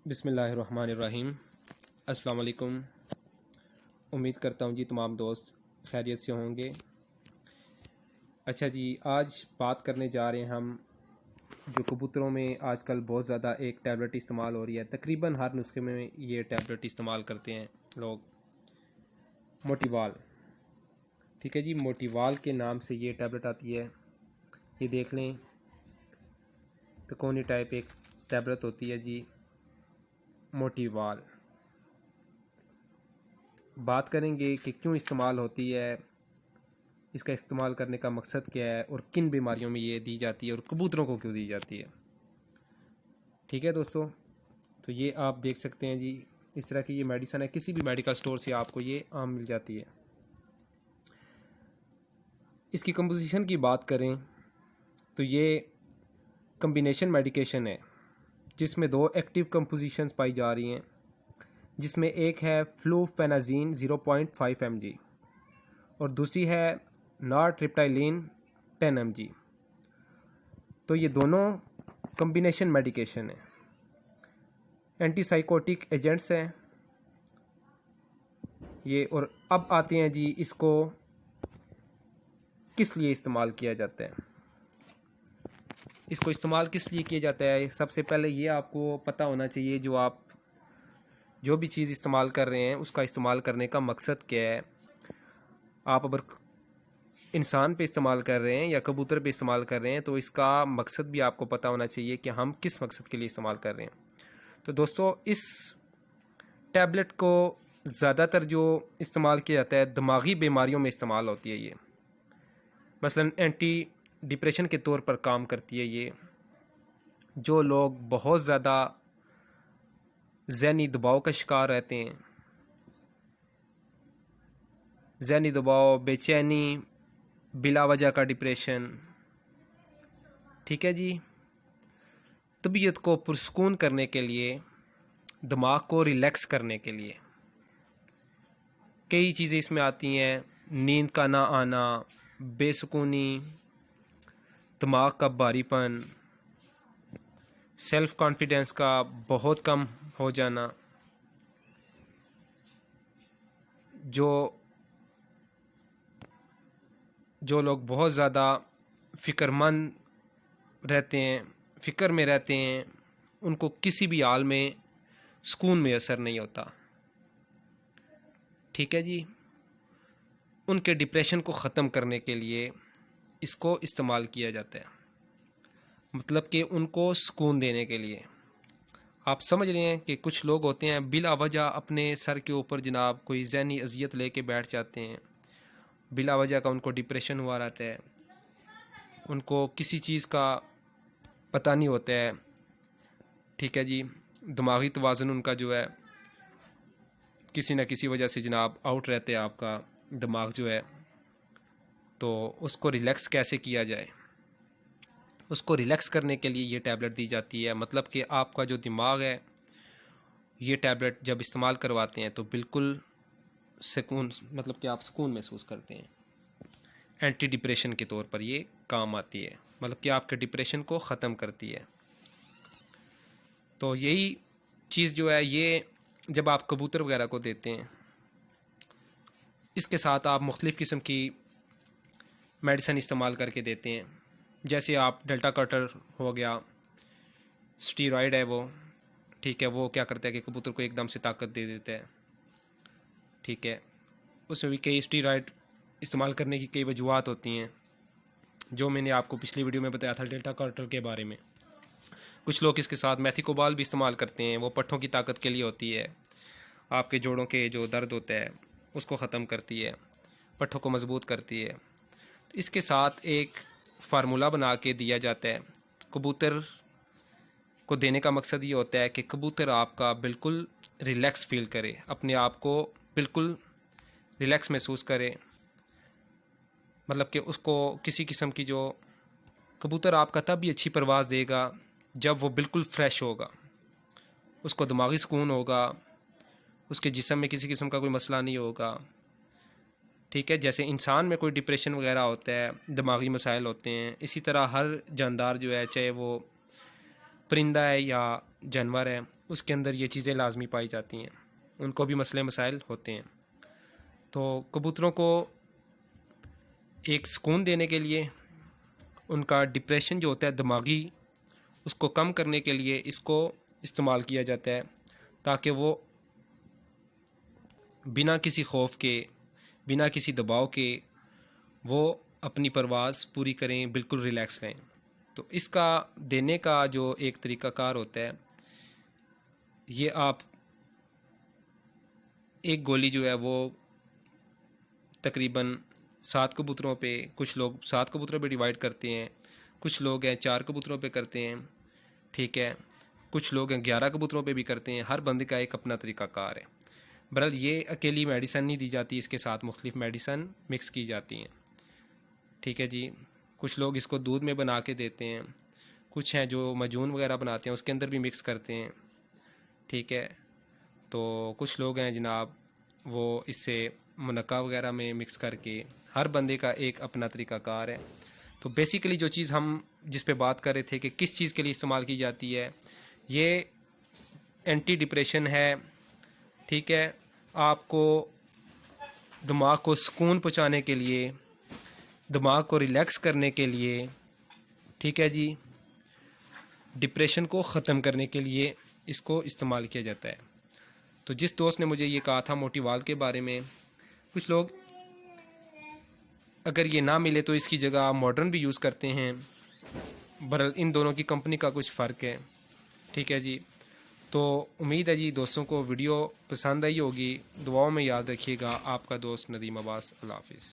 बिस्मिल्लाहिर्रहमानिर्रहीम। अस्सलाम वालेकुम। उम्मीद करता हूँ जी तमाम दोस्त खैरियत से होंगे। अच्छा जी, आज बात करने जा रहे हैं हम जो कबूतरों में आजकल बहुत ज़्यादा एक टैबलेट इस्तेमाल हो रही है। तकरीबन हर नुस्खे में ये टैबलेट इस्तेमाल करते हैं लोग, मोटिवाल। ठीक है जी, मोटिवाल के नाम से ये टैबलेट आती है। ये देख लें, तकोनी टाइप एक टैबलेट होती है जी, मोटिवाल। बात करेंगे कि क्यों इस्तेमाल होती है, इसका इस्तेमाल करने का मकसद क्या है और किन बीमारियों में ये दी जाती है और कबूतरों को क्यों दी जाती है। ठीक है दोस्तों, तो ये आप देख सकते हैं जी, इस तरह की ये मेडिसिन है, किसी भी मेडिकल स्टोर से आपको ये आम मिल जाती है। इसकी कंपोजिशन की बात करें तो ये कम्बिनेशन मेडिकेशन है जिसमें दो एक्टिव कंपोजिशंस पाई जा रही हैं, जिसमें एक है फ्लूफेनाजीन 0.5 mg और दूसरी है नॉरट्रिप्टाइलिन 10 mg। तो ये दोनों कम्बिनेशन मेडिकेशन है, एंटीसाइकोटिक एजेंट्स हैं ये। और अब आते हैं जी, इसको किस लिए इस्तेमाल किया जाता है। इसको इस्तेमाल किस लिए किया जाता है, सबसे पहले ये आपको पता होना चाहिए। जो भी चीज़ इस्तेमाल कर रहे हैं उसका इस्तेमाल करने का मकसद क्या है। आप अगर इंसान पे इस्तेमाल कर रहे हैं या कबूतर पे इस्तेमाल कर रहे हैं तो इसका मकसद भी आपको पता होना चाहिए कि हम किस मकसद के लिए इस्तेमाल कर रहे हैं। तो दोस्तों, इस टैबलेट को ज़्यादातर जो इस्तेमाल किया जाता है दिमागी बीमारियों में इस्तेमाल होती है ये। मसलन एंटी डिप्रेशन के तौर पर काम करती है ये। जो लोग बहुत ज़्यादा ज़हनी दबाव का शिकार रहते हैं, ज़हनी दबाव, बेचैनी, बिला वजह का डिप्रेशन, ठीक है जी, तबीयत को पुरसकून करने के लिए, दिमाग को रिलैक्स करने के लिए कई चीज़ें इसमें आती हैं। नींद का ना आना, बेसुकूनी, दिमाग का भारीपन, सेल्फ कॉन्फिडेंस का बहुत कम हो जाना, जो लोग बहुत ज़्यादा फ़िक्रमंद रहते हैं, फ़िक्र में रहते हैं, उनको किसी भी हाल में सुकून में असर नहीं होता। ठीक है जी, उनके डिप्रेशन को ख़त्म करने के लिए इसको इस्तेमाल किया जाता है, मतलब कि उनको सुकून देने के लिए। आप समझ रहे हैं कि कुछ लोग होते हैं बिला वजह अपने सर के ऊपर जनाब कोई ज़हनी अजियत लेके बैठ जाते हैं, बिला वजह का उनको डिप्रेशन हुआ रहता है, उनको किसी चीज़ का पता नहीं होता है। ठीक है जी, दिमागी तवाज़ुन उनका जो है किसी न किसी वजह से जनाब आउट रहते हैं, आपका दिमाग जो है। तो उसको रिलैक्स कैसे किया जाए, उसको रिलैक्स करने के लिए ये टैबलेट दी जाती है। मतलब कि आपका जो दिमाग है, ये टैबलेट जब इस्तेमाल करवाते हैं तो बिल्कुल सुकून, मतलब कि आप सुकून महसूस करते हैं। एंटी डिप्रेशन के तौर पर ये काम आती है, मतलब कि आपके डिप्रेशन को ख़त्म करती है। तो यही चीज़ जो है, ये जब आप कबूतर वगैरह को देते हैं, इसके साथ आप मुख्तलिफ़ किस्म की मेडिसिन इस्तेमाल करके देते हैं। जैसे आप डेल्टा कटर हो गया, स्टीरॉयड है वो, ठीक है, वो क्या करता है कि कबूतर को एकदम से ताकत दे देता है। ठीक है, उसमें भी कई स्टीरॉयड इस्तेमाल करने की कई वजूहत होती हैं, जो मैंने आपको पिछली वीडियो में बताया था डेल्टा कटर के बारे में। कुछ लोग इसके साथ मैथिकोबाल भी इस्तेमाल करते हैं, वो पट्ठों की ताकत के लिए होती है, आपके जोड़ों के जो दर्द होता है उसको ख़त्म करती है, पट्ठों को मजबूत करती है। तो इसके साथ एक फार्मूला बना के दिया जाता है। कबूतर को देने का मकसद ये होता है कि कबूतर आपका बिल्कुल रिलैक्स फील करे, अपने आप को बिल्कुल रिलैक्स महसूस करे। मतलब कि उसको किसी किस्म की जो कबूतर आपका तब भी अच्छी परवाज़ देगा जब वो बिल्कुल फ्रेश होगा, उसको दिमागी सुकून होगा, उसके जिस्म में किसी किस्म का कोई मसला नहीं होगा। ठीक है, जैसे इंसान में कोई डिप्रेशन वगैरह होता है, दिमागी मसाइल होते हैं, इसी तरह हर जानदार जो है, चाहे वो परिंदा है या जानवर है, उसके अंदर ये चीज़ें लाजमी पाई जाती हैं, उनको भी मसले मसाइल होते हैं। तो कबूतरों को एक सुकून देने के लिए, उनका डिप्रेशन जो होता है दिमागी, उसको कम करने के लिए इसको इस्तेमाल किया जाता है, ताकि वो बिना किसी खौफ के, बिना किसी दबाव के वो अपनी परवाज़ पूरी करें, बिल्कुल रिलैक्स रहें। तो इसका देने का जो एक तरीक़ाकार होता है, ये आप एक गोली जो है वो तकरीबन 7 कबूतरों पे, कुछ लोग 7 कबूतरों पे डिवाइड करते हैं, कुछ लोग हैं 4 कबूतरों पे करते हैं, ठीक है, कुछ लोग हैं 11 कबूतरों पे भी करते हैं। हर बंदे का एक अपना तरीक़ाकार है। बहरहाल ये अकेली मेडिसन नहीं दी जाती, इसके साथ मुख्तलिफ़ मेडिसन मिक्स की जाती हैं, ठीक है जी। कुछ लोग इसको दूध में बना के देते हैं, कुछ हैं जो मजून वगैरह बनाते हैं उसके अंदर भी मिक्स करते हैं, ठीक है। तो कुछ लोग हैं जनाब वो इससे मुनक्का वगैरह में मिक्स करके, हर बंदे का एक अपना तरीक़ाकार है। तो बेसिकली जो चीज़ हम जिस पे बात कर रहे थे कि किस चीज़ के लिए इस्तेमाल की जाती है, ये एंटी डिप्रेशन है, ठीक है। आपको दिमाग को सुकून पहुंचाने के लिए, दिमाग को रिलैक्स करने के लिए, ठीक है जी, डिप्रेशन को ख़त्म करने के लिए इसको इस्तेमाल किया जाता है। तो जिस दोस्त ने मुझे ये कहा था मोटिवाल के बारे में, कुछ लोग अगर ये ना मिले तो इसकी जगह मॉडर्न भी यूज़ करते हैं। बहरहाल इन दोनों की कंपनी का कुछ फ़र्क है, ठीक है जी। तो उम्मीद है जी दोस्तों को वीडियो पसंद आई होगी। दुआओं में याद रखिएगा। आपका दोस्त नदीम अब्बास। अल्लाह हाफ़िज़।